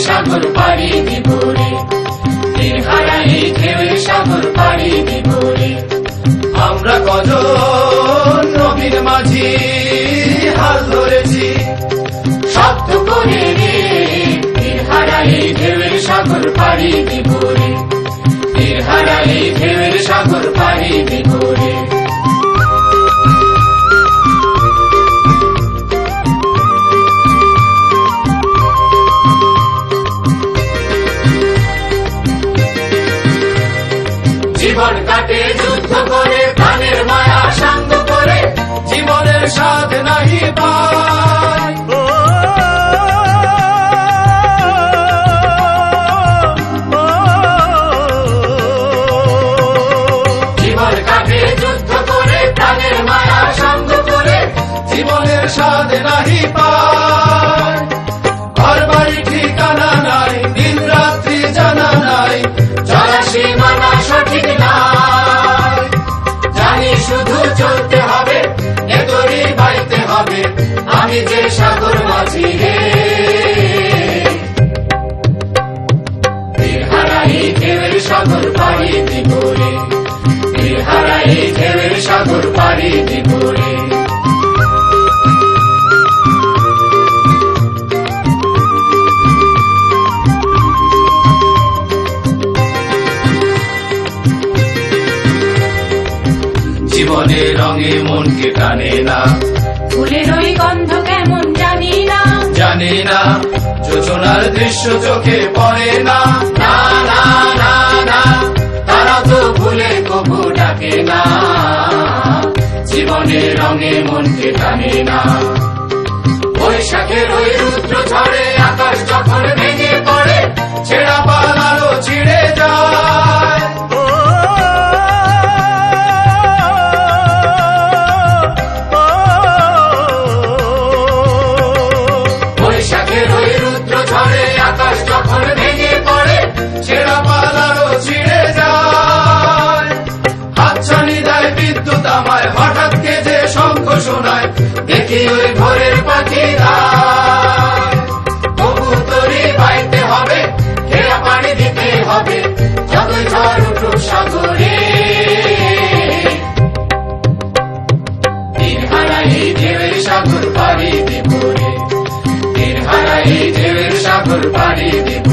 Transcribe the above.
সাগর পাড়ি দিব রে, তীর হারাই ঢেউয়ের সাগর পাড়ি দিব রে। আমরা কজন নবীর মাঝি হাল ধরেছি শব্দ করে রে, তীর হারাই ঢেউয়ের সাগর পাড়ি দিব রে, তীর হারাই ঢেউয়ের সাগর পাড়ি দিব রে। জীবন কাটে যুদ্ধ করে, প্রাণের মায়া সাঙ্গ করে, জীবনের স্বাদ নাহি পাই। জীবন কাটে যুদ্ধ করে, প্রাণের মায়া সাঙ্গ করে, জীবনের স্বাদ নাহি পাই। ঘর বাড়ি ঠিকানা নাই, দিন রাত্রি জানা নাই, চলা সীমানা সঠিক নাই। জানি শুধু চলতে হবে, এতরি বাইতে হবে, আমি যে সাগর মাঝি রে। তীর হারাই ঢেউয়ের সাগর পাড়ি দিব রে, তীর হারাই ঢেউয়ের সাগর পাড়ি দিব রে। জীবনের রঙে মনকে টানে না, ফুলের ওই গন্ধ কেমন জানি না, জানি না যোজনার দৃশ্য চোখে পড়ে না। না না না না, তারা তো ভুলে কবু ডাকে না, জীবনের রঙে মনকে টানে না। বৈশাখের ওই রুদ্র ঝড়ে আকাশ যখন ভেঙে পড়ে, ছেঁড়া পালারও ছিঁড়ে যায়। বৈশাখের ওই রুদ্র ঝড়ে আকাশ যখন ভেঙে পড়ে, ছেঁড়া পালারও ছিঁড়ে যায়। হাতছানি দেয় বিদ্যুৎ আমায়, হঠাৎ কে যে শঙ্খ শোনায়, দেখি ওই ভোরের পাখিরা। কবুতরি বাইতে হবে, ঘেরা পানি দিতে হবে, যতই ঝড় উঠুক সাগরে। তীর হারাই ঢেউয়ের সাগর পাড়ি দিব রে, তীর হারাই ঢেউয়ের সাগর পাড়ি দিব